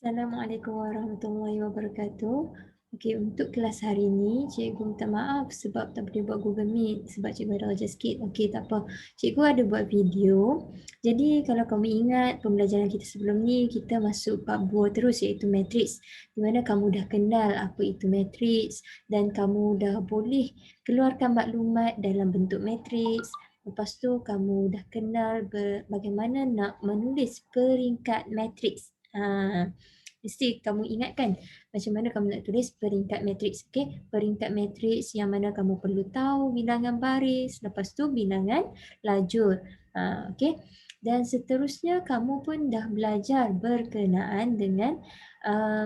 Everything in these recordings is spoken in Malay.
Assalamualaikum warahmatullahi wabarakatuh. Okey, untuk kelas hari ni, cikgu minta maaf sebab tak boleh buat Google Meet sebab cikgu ada kerja sikit. Okey, tak apa. Cikgu ada buat video. Jadi kalau kamu ingat pembelajaran kita sebelum ni, kita masuk bab 2 terus iaitu matriks. Di mana kamu dah kenal apa itu matriks dan kamu dah boleh keluarkan maklumat dalam bentuk matriks. Lepas tu kamu dah kenal bagaimana nak menulis peringkat matriks. Mesti kamu ingat kan macam mana kamu nak tulis peringkat matriks. Okey, peringkat matriks yang mana kamu perlu tahu bilangan baris, lepas tu bilangan lajur. Okey. Dan seterusnya kamu pun dah belajar berkenaan dengan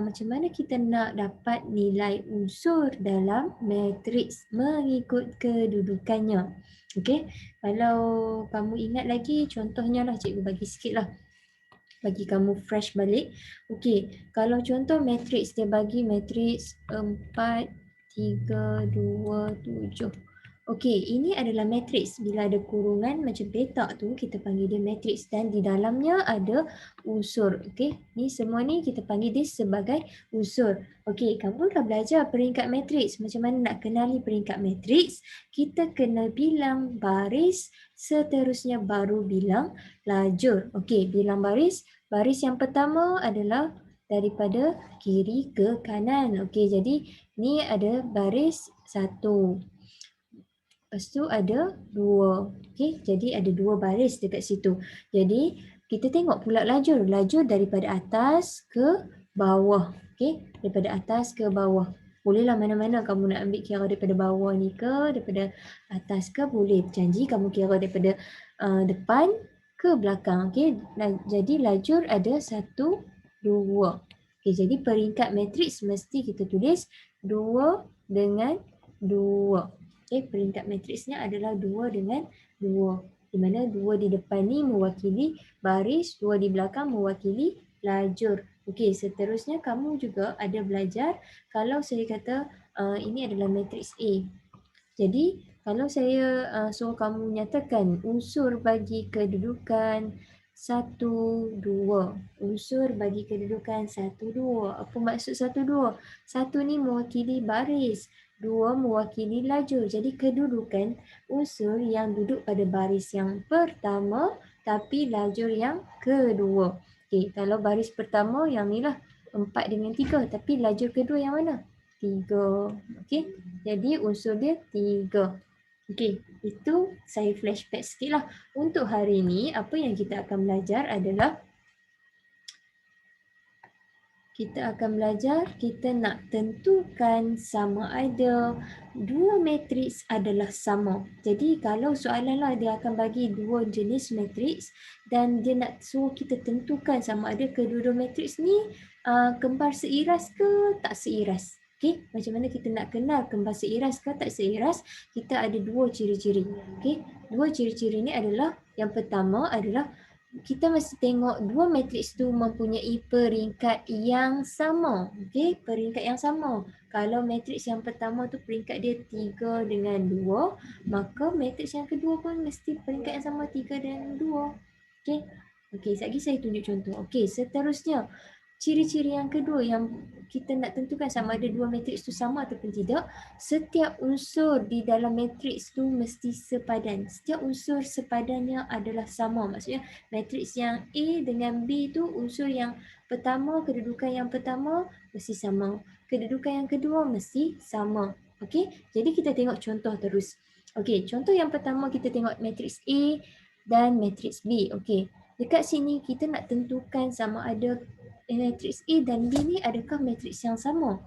macam mana kita nak dapat nilai unsur dalam matriks mengikut kedudukannya. Okey, kalau kamu ingat lagi contohnya lah, cikgu bagi sikit lah bagi kamu fresh balik. Okey, kalau contoh matriks, dia bagi matriks 4, 3, 2, 7. Okey, ini adalah matriks. Bila ada kurungan macam petak tu, kita panggil dia matriks dan di dalamnya ada unsur. Okey, ni semua ni kita panggil dia sebagai unsur. Okey, kamu dah belajar peringkat matriks. Macam mana nak kenali peringkat matriks? Kita kena bilang baris, seterusnya baru bilang lajur. Okey, bilang baris. Baris yang pertama adalah daripada kiri ke kanan. Okey, jadi ni ada baris 1. Lepas tu ada 2. Okey, jadi ada 2 baris dekat situ. Jadi kita tengok pula lajur. Lajur daripada atas ke bawah. Okey, daripada atas ke bawah. Bolehlah mana-mana kamu nak ambil kira daripada bawah ni ke, daripada atas ke, boleh. Janji kamu kira daripada depan ke belakang. Okey, jadi lajur ada 1, 2. Okey, jadi peringkat matriks mesti kita tulis 2 dengan 2. Okey, peringkat matriksnya adalah 2 dengan 2. Di mana 2 di depan ni mewakili baris, 2 di belakang mewakili lajur. Okey, seterusnya kamu juga ada belajar kalau saya kata ini adalah matriks A. Jadi kalau saya suruh kamu nyatakan unsur bagi kedudukan 1, 2. Unsur bagi kedudukan 1, 2. Apa maksud 1, 2? 1 ni mewakili baris, 2 mewakili lajur. Jadi kedudukan unsur yang duduk pada baris yang pertama tapi lajur yang kedua. Okey, kalau baris pertama yang ni lah 4 dengan 3 tapi lajur kedua yang mana? 3. Okey, jadi unsur dia 3. Okey, itu saya flashback sikit lah. Untuk hari ni, apa yang kita akan belajar adalah kita nak tentukan sama ada dua matriks adalah sama. Jadi kalau soalan lah dia akan bagi dua jenis matriks dan dia nak suruh kita tentukan sama ada kedua-dua matriks ni kembar seiras ke tak seiras. Okey, macam mana kita nak kenal kembar seiras ke tak seiras? Kita ada dua ciri-ciri. Okey, dua ciri-ciri ni adalah yang pertama adalah kita mesti tengok dua matriks tu mempunyai peringkat yang sama. Okey, peringkat yang sama. Kalau matriks yang pertama tu peringkat dia 3 dengan 2, maka matriks yang kedua pun mesti peringkat yang sama 3 dengan 2. Okey. Okey, sekejap lagi saya tunjuk contoh. Okey, seterusnya ciri-ciri yang kedua yang kita nak tentukan sama ada dua matriks tu sama ataupun tidak, setiap unsur di dalam matriks tu mesti sepadan. Setiap unsur sepadannya adalah sama. Maksudnya matriks yang A dengan B tu unsur yang pertama, kedudukan yang pertama mesti sama. Kedudukan yang kedua mesti sama. Okey, jadi kita tengok contoh terus. Okey, contoh yang pertama kita tengok matriks A dan matriks B. Okey, dekat sini kita nak tentukan sama ada matriks A dan B ni adakah matriks yang sama?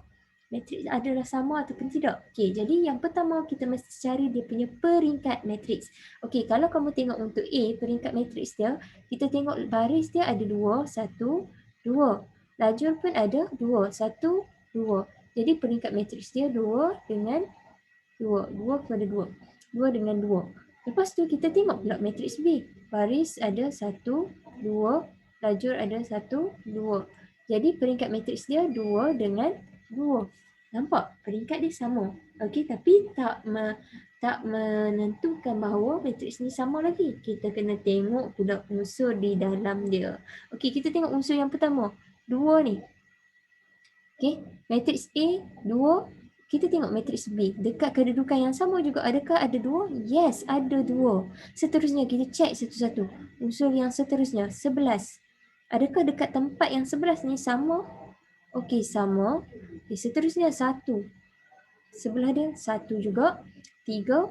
Matriks adalah sama ataupun tidak? Okey, jadi yang pertama kita mesti cari dia punya peringkat matriks. Okey, kalau kamu tengok untuk A, peringkat matriks dia, kita tengok baris dia ada 2, 1, 2. Lajur pun ada 2, 1, 2. Jadi peringkat matriks dia 2 dengan 2. 2 kepada 2. 2 dengan 2. Lepas tu kita tengok pula matriks B. Baris ada 1, 2. Lajur ada 1, 2. Jadi peringkat matriks dia 2 dengan 2. Nampak? Peringkat dia sama. Okey, tapi tak menentukan bahawa matriks ni sama lagi. Kita kena tengok pula unsur di dalam dia. Okey, kita tengok unsur yang pertama. 2 ni. Okey, matriks A 2. Kita tengok matriks B. Dekat kedudukan yang sama juga. Adakah ada 2? Yes, ada 2. Seterusnya kita cek satu-satu. Unsur yang seterusnya 11. Adakah dekat tempat yang 11 ni sama? Okey, sama. Okey, seterusnya 1. Sebelah dia 1 juga. 3.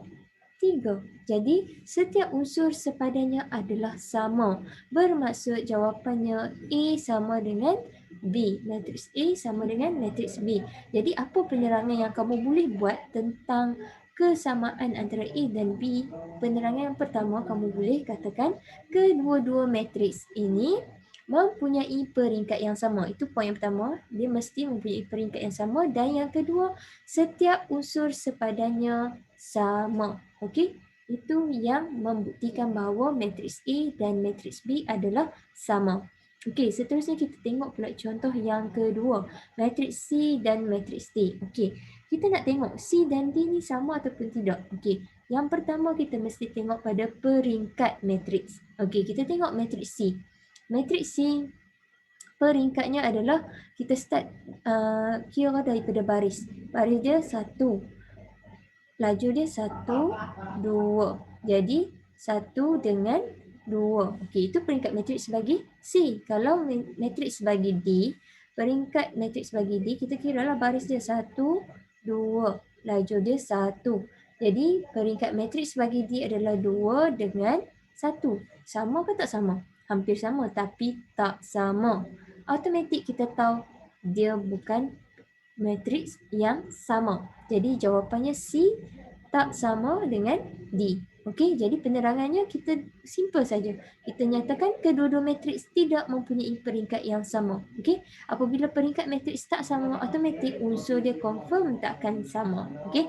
3. Jadi setiap unsur sepadannya adalah sama. Bermaksud jawapannya A sama dengan B. Matriks A sama dengan matriks B. Jadi apa penerangan yang kamu boleh buat tentang kesamaan antara A dan B? Penerangan yang pertama, kamu boleh katakan kedua-dua matriks ini mempunyai peringkat yang sama. Itu poin yang pertama. Dia mesti mempunyai peringkat yang sama. Dan yang kedua, setiap unsur sepadannya sama. Okey? Itu yang membuktikan bahawa matriks A dan matriks B adalah sama. Okey, seterusnya kita tengok pula contoh yang kedua. Matriks C dan matriks D. Okey, kita nak tengok C dan D ni sama ataupun tidak. Okey, yang pertama kita mesti tengok pada peringkat matriks. Okey, kita tengok matriks C. Matriks C peringkatnya adalah kita start kira daripada baris. Baris dia 1. Laju dia 1, 2. Jadi 1 dengan 2. Okey, itu peringkat matriks bagi C. Kalau matriks bagi D, peringkat matriks bagi D, kita kiralah baris dia 1, 2. Laju dia 1. Jadi peringkat matriks bagi D adalah 2 dengan 1. Sama ke tak sama? Hampir sama tapi tak sama. Automatik kita tahu dia bukan matriks yang sama. Jadi jawapannya C tak sama dengan D. Okey, jadi penerangannya kita simple saja. Kita nyatakan kedua-dua matriks tidak mempunyai peringkat yang sama. Okey, apabila peringkat matriks tak sama, automatik unsur dia confirm takkan sama. Okey.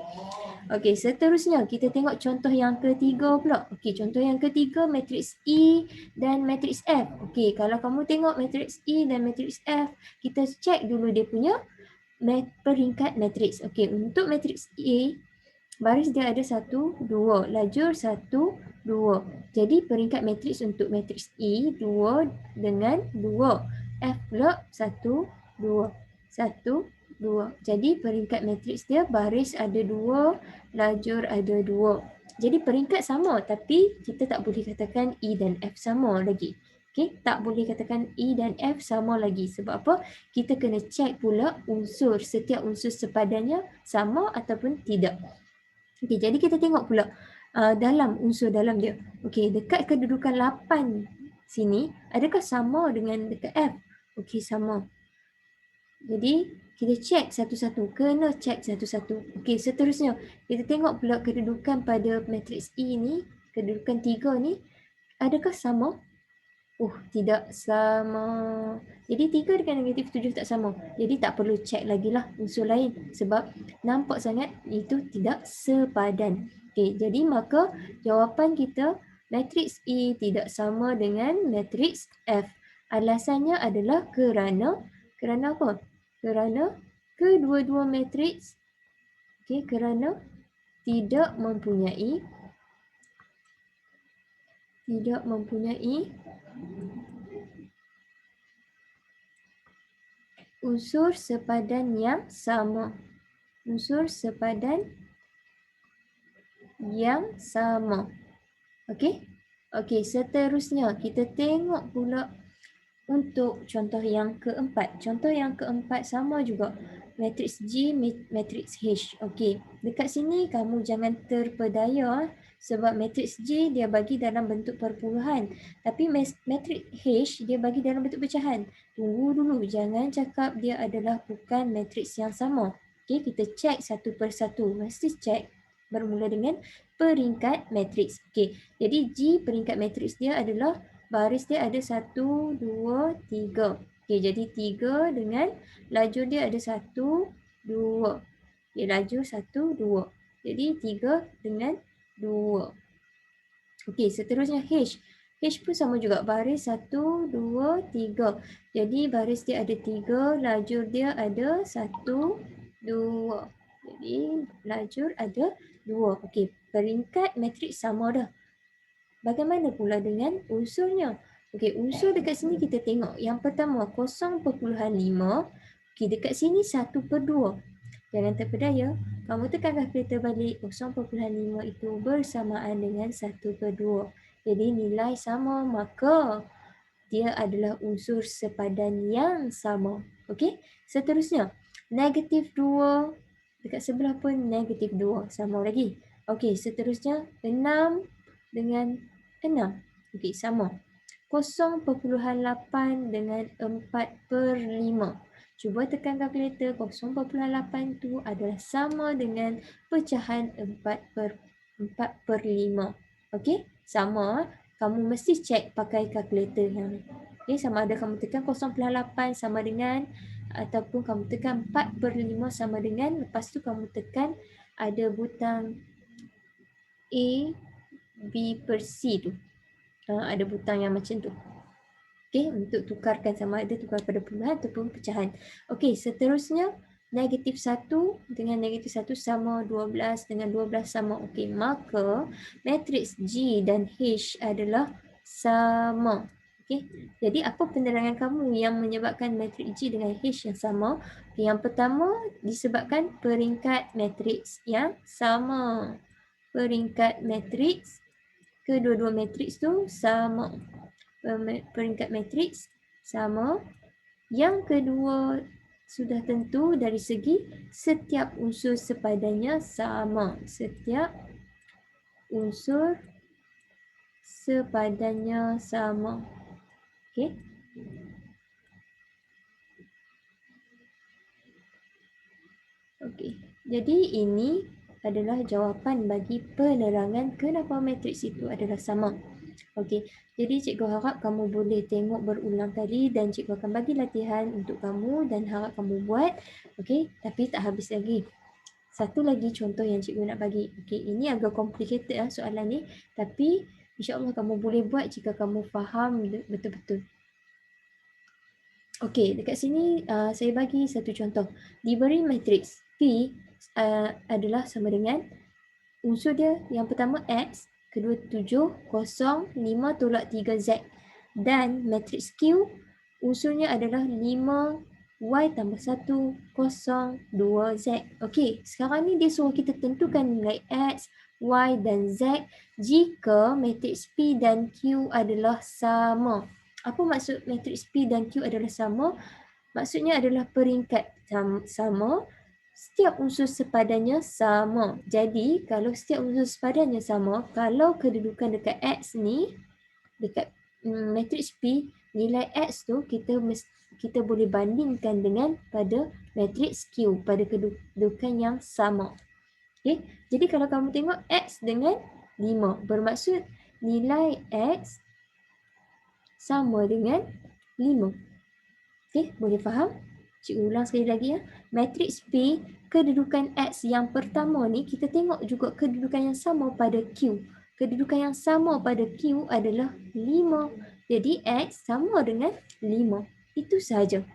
Okey, seterusnya kita tengok contoh yang ketiga pula. Okey, contoh yang ketiga matriks E dan matriks F. Okey, kalau kamu tengok matriks E dan matriks F, kita cek dulu dia punya peringkat matriks. Okey, untuk matriks A, baris dia ada 1, 2, lajur 1, 2. Jadi peringkat matriks untuk matriks E 2 dengan 2. F pula 1, 2. 1, 2. Jadi peringkat matriks dia baris ada 2, lajur ada 2. Jadi peringkat sama tapi kita tak boleh katakan E dan F sama lagi. Okey, tak boleh katakan E dan F sama lagi. Sebab apa? Kita kena cek pula unsur, setiap unsur sepadannya sama ataupun tidak. Okey, jadi kita tengok pula dalam unsur dalam dia. Okey, dekat kedudukan 8 sini, adakah sama dengan dekat F? Okey, sama. Jadi kita cek satu-satu, kena cek satu-satu. Okey, seterusnya kita tengok pula kedudukan pada matriks E ni, kedudukan 3 ni, adakah sama? Tidak sama. Jadi 3 dengan negatif 7 tak sama. Jadi tak perlu cek lagi lah unsur lain. Sebab nampak sangat itu tidak sepadan. Okey, jadi maka jawapan kita matriks E tidak sama dengan matriks F. Alasannya adalah kerana apa? Kerana kedua-dua matriks kerana tidak mempunyai unsur sepadan yang sama. Unsur sepadan yang sama. Okey? Okey, seterusnya kita tengok pula untuk contoh yang keempat. Contoh yang keempat sama juga. Matriks G, matriks H. Okey, dekat sini kamu jangan terpedaya sebab matriks G dia bagi dalam bentuk perpuluhan. Tapi matriks H dia bagi dalam bentuk pecahan. Tunggu dulu, jangan cakap dia adalah bukan matriks yang sama. Okey, kita cek satu persatu. Mesti cek bermula dengan peringkat matriks. Okey, jadi G peringkat matriks dia adalah baris dia ada 1, 2, 3. Okey, jadi 3 dengan lajur dia ada 1, 2. Okey, lajur 1, 2. Jadi 3 dengan 2. Okey, seterusnya H. H pun sama juga, baris 1, 2, 3. Jadi baris dia ada 3, lajur dia ada 1, 2. Jadi lajur ada 2. Okey, peringkat matriks sama dah. Bagaimana pula dengan unsurnya? Okey, unsur dekat sini kita tengok. Yang pertama 0.5 Okey, dekat sini 1/2. Jangan terpedaya, kamu tekan kalkulator balik 0.5 itu bersamaan dengan 1/2. Jadi nilai sama, maka dia adalah unsur sepadan yang sama. Okey, seterusnya -2 dekat sebelah pun -2 sama lagi. Okey, seterusnya 6 dengan 6. Okey, sama. 0.8 dengan 4/5. Cuba tekan kalkulator. 0.8 tu adalah sama dengan pecahan 4/5. Okey, sama. Kamu mesti cek pakai kalkulator yang ni. Okay, sama ada kamu tekan 0.8 sama dengan ataupun kamu tekan 4/5 sama dengan, lepas tu kamu tekan ada butang A, B per C tu. Ada butang yang macam tu. Okey, untuk tukarkan sama ada tukar pada puluhan ataupun pecahan. Okey, seterusnya -1 dengan -1 sama, 12 dengan 12 sama. Okey, maka matriks G dan H adalah sama. Okey, jadi apa penerangan kamu yang menyebabkan matriks G dengan H yang sama? Okay, yang pertama disebabkan peringkat matriks yang sama. Peringkat matriks, kedua-dua matriks tu sama. Peringkat matriks sama. Yang kedua sudah tentu dari segi setiap unsur sepadannya sama. Setiap unsur sepadannya sama. Okey. Okey. Jadi ini adalah jawapan bagi penerangan kenapa matriks itu adalah sama. Okey, jadi cikgu harap kamu boleh tengok berulang kali dan cikgu akan bagi latihan untuk kamu dan harap kamu buat. Okey, tapi tak habis lagi. Satu lagi contoh yang cikgu nak bagi. Okey, ini agak complicated soalan ni, tapi insya-Allah kamu boleh buat jika kamu faham betul-betul. Okey, dekat sini saya bagi satu contoh. Diberi matriks P adalah sama dengan unsur dia yang pertama X, kedua 7, 0, 5 tolak 3Z. Dan matriks Q, unsurnya adalah 5, Y tambah 1, 0, 2Z. Okey, sekarang ni dia suruh kita tentukan nilai X, Y dan Z jika matriks P dan Q adalah sama. Apa maksud matriks P dan Q adalah sama? Maksudnya adalah peringkat sama, setiap unsur sepadannya sama. Jadi, kalau setiap unsur sepadannya sama, kalau kedudukan dekat X ni, dekat matriks P, nilai X tu kita boleh bandingkan dengan pada matriks Q, pada kedudukan yang sama. Okay? Jadi, kalau kamu tengok X dengan 5, bermaksud nilai X sama dengan 5. Okay, boleh faham? Cikgu ulang sekali lagi ya. Matriks P, kedudukan X yang pertama ni, kita tengok juga kedudukan yang sama pada Q. Kedudukan yang sama pada Q adalah 5. Jadi X sama dengan 5. Itu sahaja.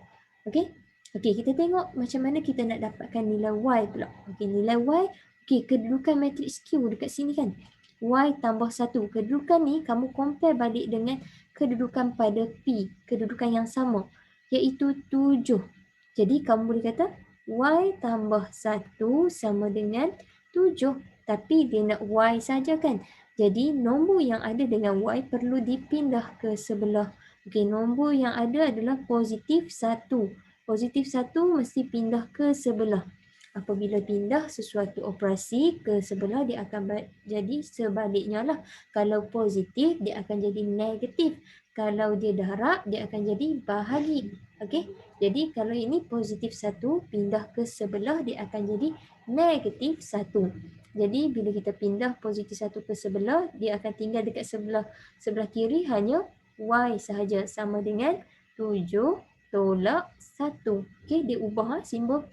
Okey? Okey, kita tengok macam mana kita nak dapatkan nilai Y pula. Okey, nilai Y. Okey, kedudukan matriks Q dekat sini kan. Y tambah 1. Kedudukan ni kamu compare balik dengan kedudukan pada P. Kedudukan yang sama. Iaitu 7. Jadi kamu boleh kata Y tambah 1 sama dengan 7. Tapi dia nak Y saja kan. Jadi nombor yang ada dengan Y perlu dipindah ke sebelah. Okey, nombor yang ada adalah positif 1. Positif 1 mesti pindah ke sebelah. Apabila pindah sesuatu operasi ke sebelah, dia akan jadi sebaliknya lah. Kalau positif, dia akan jadi negatif. Kalau dia darab, dia akan jadi bahagi. Okey, jadi kalau ini positif 1, pindah ke sebelah, dia akan jadi negatif 1. Jadi bila kita pindah positif 1 ke sebelah, dia akan tinggal dekat sebelah kiri hanya Y sahaja, sama dengan 7 tolak 1. Okey, dia ubah simbol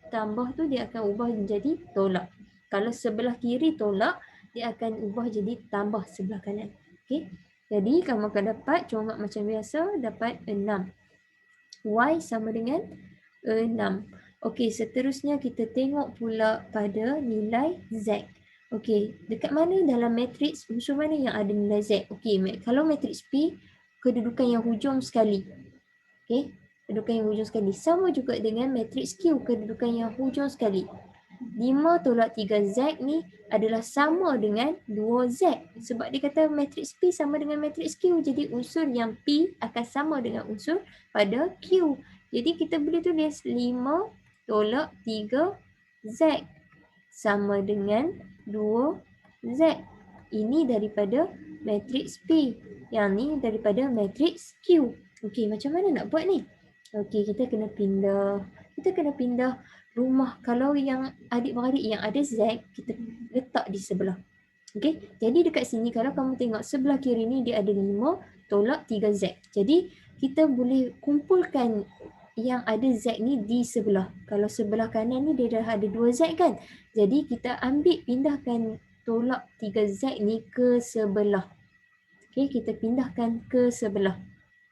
tambah tu dia akan ubah menjadi tolak. Kalau sebelah kiri tolak, dia akan ubah jadi tambah sebelah kanan. Okey. Jadi kamu akan dapat corak macam biasa, dapat 6. Y sama dengan 6. Okey, seterusnya kita tengok pula pada nilai Z. Okey, dekat mana dalam matriks unsur mana yang ada nilai Z? Okey, kalau matriks P, kedudukan yang hujung sekali. Okey. kedudukan yang hujung sekali. Sama juga dengan matriks Q, kedudukan yang hujung sekali. 5 tolak 3Z ni adalah sama dengan 2Z. Sebab dia kata matriks P sama dengan matriks Q. Jadi unsur yang P akan sama dengan unsur pada Q. Jadi kita boleh tulis 5 tolak 3Z sama dengan 2Z. Ini daripada matriks P. Yang ni daripada matriks Q. Okey, macam mana nak buat ni? Okey, kita kena pindah rumah. Kalau yang adik-beradik yang ada Z, kita letak di sebelah. Okey, jadi dekat sini kalau kamu tengok sebelah kiri ni dia ada 5 tolak 3Z. Jadi kita boleh kumpulkan yang ada Z ni di sebelah. Kalau sebelah kanan ni dia dah ada 2Z kan. Jadi kita ambil pindahkan tolak 3Z ni ke sebelah. Okey, kita pindahkan ke sebelah.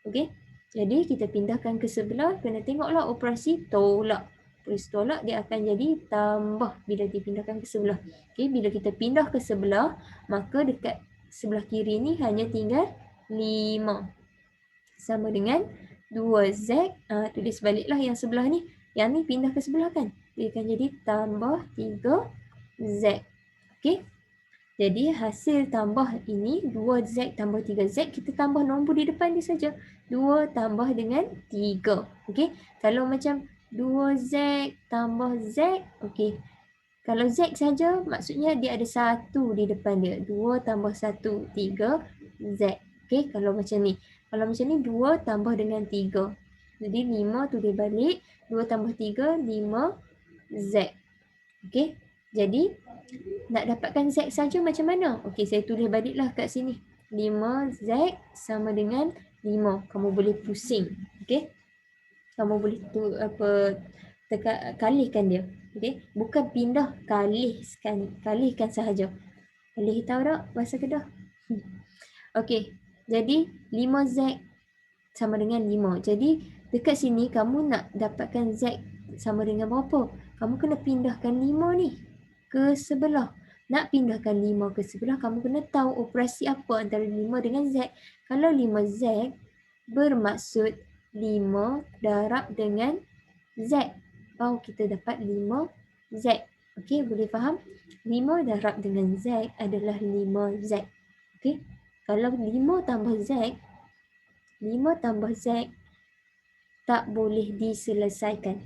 Okey. Jadi kita pindahkan ke sebelah, kena tengoklah operasi tolak. Operasi tolak dia akan jadi tambah bila dipindahkan ke sebelah. Okey, bila kita pindah ke sebelah, maka dekat sebelah kiri ni hanya tinggal 5. Sama dengan 2Z. Tulis baliklah yang sebelah ni. Yang ni pindah ke sebelah kan. Dia akan jadi tambah 3Z. Okey. Jadi hasil tambah ini 2Z tambah 3Z, kita tambah nombor di depan dia saja. 2 tambah dengan 3. Okey. Kalau macam 2Z tambah Z, okey. Kalau Z saja maksudnya dia ada 1 di depan dia. 2 tambah 1, 3Z. Okey, kalau macam ni. Kalau macam ni 2 tambah dengan 3. Jadi 5 tu dia balik, 2 tambah 3, 5Z. Okey. Jadi nak dapatkan Z saja macam mana? Okey, saya tulis baliklah kat sini. 5Z sama dengan 5. Kamu boleh pusing. Okey. Kamu boleh kalihkan dia. Okey. Bukan pindah, kalihkan sahaja. Kalih tahu tak bahasa Kedah? Okey. Jadi 5Z sama dengan 5. Jadi dekat sini kamu nak dapatkan Z sama dengan berapa? Kamu kena pindahkan 5 ni ke sebelah. Nak pindahkan 5 ke sebelah, kamu kena tahu operasi apa antara 5 dengan Z. Kalau 5Z bermaksud 5 darab dengan Z. Baru kita dapat 5Z. Okey, boleh faham? 5 darab dengan Z adalah 5Z. Okey. Kalau 5 tambah Z, 5 tambah Z tak boleh diselesaikan.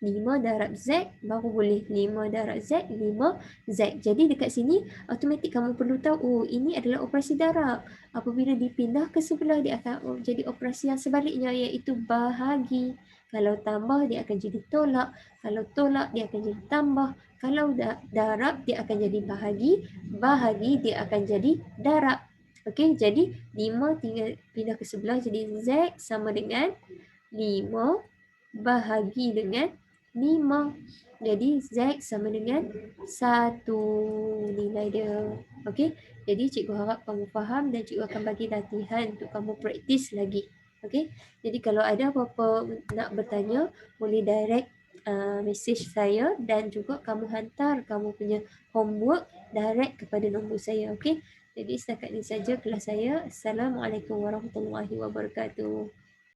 5 darab Z baru boleh 5 darab Z, 5Z. Jadi dekat sini automatik kamu perlu tahu, oh ini adalah operasi darab. Apabila dipindah ke sebelah dia akan jadi operasi yang sebaliknya, iaitu bahagi. Kalau tambah dia akan jadi tolak. Kalau tolak dia akan jadi tambah. Kalau darab dia akan jadi bahagi. Bahagi dia akan jadi darab. Okey, jadi 5 tinggal pindah ke sebelah, jadi Z sama dengan 5 bahagi dengan 5. Jadi Z sama dengan 1 nilai dia. Okey. Jadi cikgu harap kamu faham dan cikgu akan bagi latihan untuk kamu praktis lagi. Okey. Jadi kalau ada apa-apa nak bertanya, boleh direct message saya dan juga kamu hantar kamu punya homework direct kepada nombor saya. Okey. Jadi setakat ini saja kelas saya. Assalamualaikum warahmatullahi wabarakatuh.